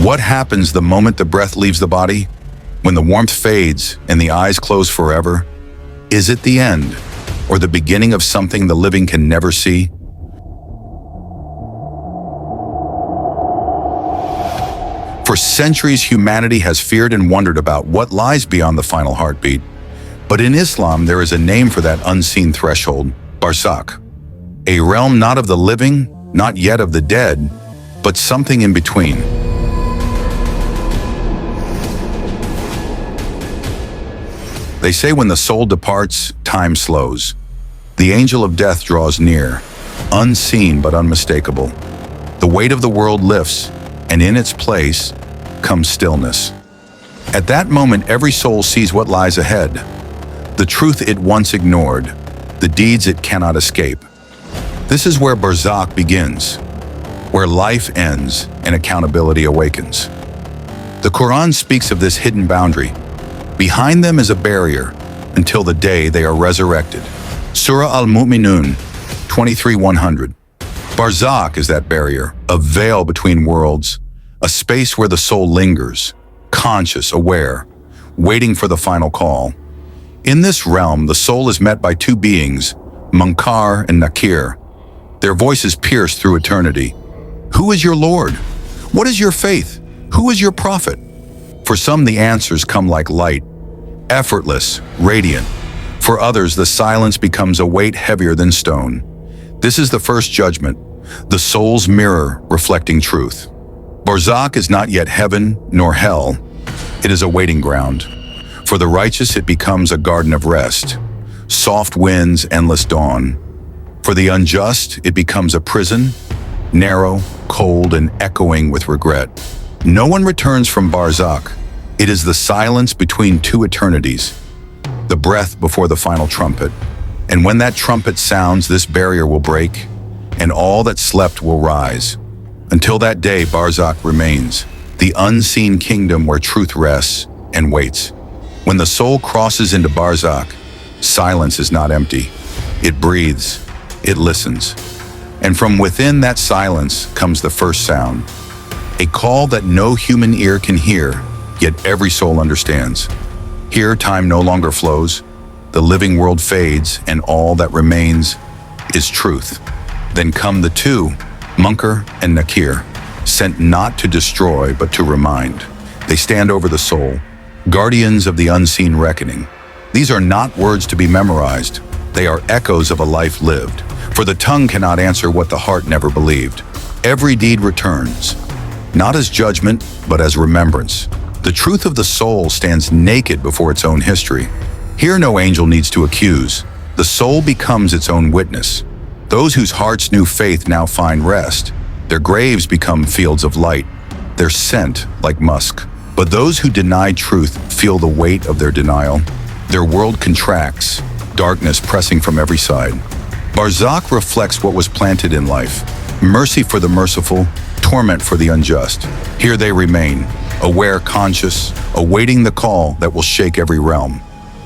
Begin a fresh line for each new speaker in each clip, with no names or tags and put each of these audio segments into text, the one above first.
What happens the moment the breath leaves the body? When the warmth fades and the eyes close forever? Is it the end, or the beginning of something the living can never see? For centuries, humanity has feared and wondered about what lies beyond the final heartbeat. But in Islam, there is a name for that unseen threshold, Barzakh. A realm not of the living, not yet of the dead, but something in between. They say when the soul departs, time slows. The angel of death draws near, unseen but unmistakable. The weight of the world lifts, and in its place comes stillness. At that moment, every soul sees what lies ahead, the truth it once ignored, the deeds it cannot escape. This is where Barzakh begins, where life ends and accountability awakens. The Quran speaks of this hidden boundary. Behind them is a barrier until the day they are resurrected. Surah Al-Mu'minun 23:100. Barzakh is that barrier, a veil between worlds, a space where the soul lingers, conscious, aware, waiting for the final call. In this realm, the soul is met by two beings, Munkar and Nakir. Their voices pierce through eternity. Who is your Lord? What is your faith? Who is your prophet? For some, the answers come like light, effortless, radiant. For others, the silence becomes a weight heavier than stone. This is the first judgment, the soul's mirror reflecting truth. Barzakh is not yet heaven nor hell. It is a waiting ground. For the righteous, it becomes a garden of rest, soft winds, endless dawn. For the unjust, it becomes a prison, narrow, cold, and echoing with regret. No one returns from Barzakh. It is the silence between two eternities, the breath before the final trumpet. And when that trumpet sounds, this barrier will break, and all that slept will rise. Until that day, Barzakh remains, the unseen kingdom where truth rests and waits. When the soul crosses into Barzakh, silence is not empty. It breathes, it listens. And from within that silence comes the first sound, a call that no human ear can hear, yet every soul understands. Here, time no longer flows, the living world fades, and all that remains is truth. Then come the two, Munkar and Nakir, sent not to destroy, but to remind. They stand over the soul, guardians of the unseen reckoning. These are not words to be memorized. They are echoes of a life lived. For the tongue cannot answer what the heart never believed. Every deed returns, not as judgment, but as remembrance. The truth of the soul stands naked before its own history. Here no angel needs to accuse. The soul becomes its own witness. Those whose hearts knew faith now find rest. Their graves become fields of light, their scent like musk. But those who deny truth feel the weight of their denial. Their world contracts, darkness pressing from every side. Barzakh reflects what was planted in life. Mercy for the merciful, torment for the unjust. Here they remain, aware, conscious, awaiting the call that will shake every realm.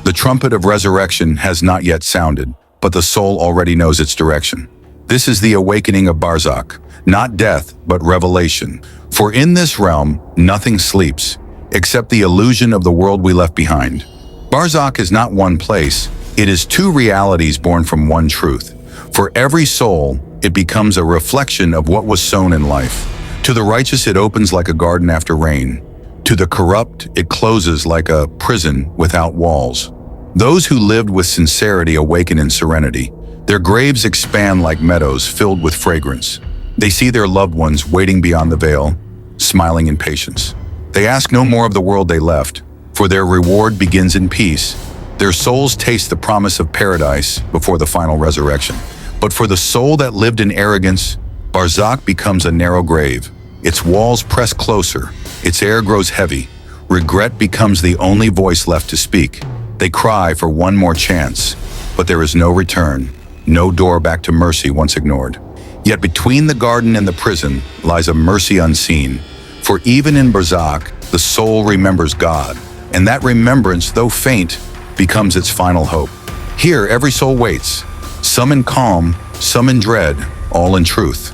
The trumpet of resurrection has not yet sounded, but the soul already knows its direction. This is the awakening of Barzakh, not death, but revelation. For in this realm, nothing sleeps, except the illusion of the world we left behind. Barzakh is not one place, it is two realities born from one truth. For every soul, it becomes a reflection of what was sown in life. To the righteous, it opens like a garden after rain. To the corrupt, it closes like a prison without walls. Those who lived with sincerity awaken in serenity. Their graves expand like meadows filled with fragrance. They see their loved ones waiting beyond the veil, smiling in patience. They ask no more of the world they left, for their reward begins in peace. Their souls taste the promise of paradise before the final resurrection. But for the soul that lived in arrogance, Barzakh becomes a narrow grave. Its walls press closer, its air grows heavy. Regret becomes the only voice left to speak. They cry for one more chance, but there is no return, no door back to mercy once ignored. Yet between the garden and the prison lies a mercy unseen. For even in Barzakh, the soul remembers God, and that remembrance, though faint, becomes its final hope. Here, every soul waits, some in calm, some in dread, all in truth.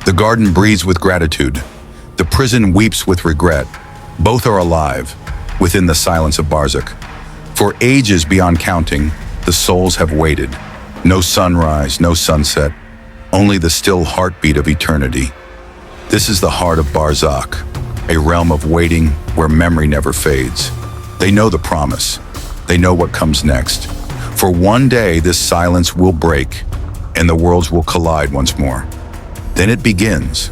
The garden breathes with gratitude. The prison weeps with regret. Both are alive, within the silence of Barzakh. For ages beyond counting, the souls have waited. No sunrise, no sunset, only the still heartbeat of eternity. This is the heart of Barzakh, a realm of waiting where memory never fades. They know the promise. They know what comes next. For one day, this silence will break, and the worlds will collide once more. Then it begins,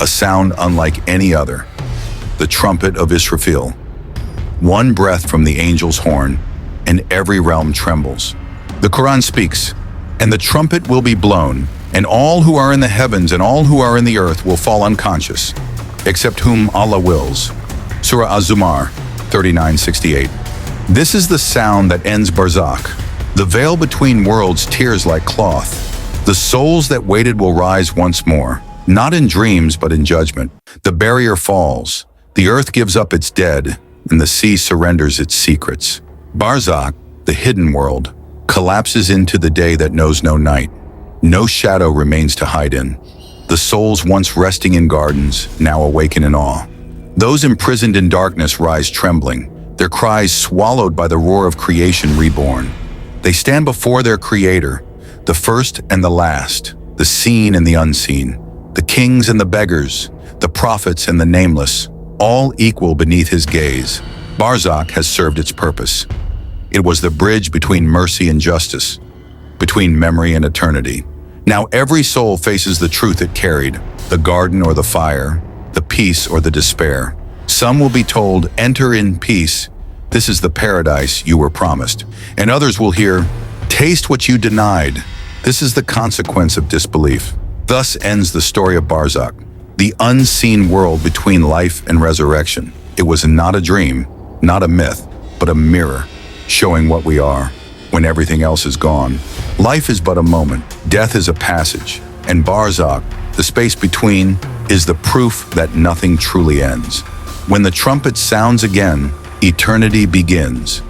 a sound unlike any other, the trumpet of Israfil. One breath from the angel's horn, and every realm trembles. The Quran speaks, and the trumpet will be blown, and all who are in the heavens and all who are in the earth will fall unconscious, except whom Allah wills. Surah Az-Zumar 39:68. This is the sound that ends Barzakh. The veil between worlds tears like cloth. The souls that waited will rise once more, not in dreams but in judgment. The barrier falls, the earth gives up its dead, and the sea surrenders its secrets. Barzakh, the hidden world, collapses into the day that knows no night. No shadow remains to hide in. The souls once resting in gardens now awaken in awe. Those imprisoned in darkness rise trembling, their cries swallowed by the roar of creation reborn. They stand before their Creator, the first and the last, the seen and the unseen, the kings and the beggars, the prophets and the nameless, all equal beneath His gaze. Barzakh has served its purpose. It was the bridge between mercy and justice, between memory and eternity. Now every soul faces the truth it carried, the garden or the fire, the peace or the despair. Some will be told, enter in peace, this is the paradise you were promised. And others will hear, taste what you denied, this is the consequence of disbelief. Thus ends the story of Barzakh, the unseen world between life and resurrection. It was not a dream, not a myth, but a mirror, showing what we are when everything else is gone. Life is but a moment, death is a passage, and Barzakh, the space between, is the proof that nothing truly ends. When the trumpet sounds again, eternity begins.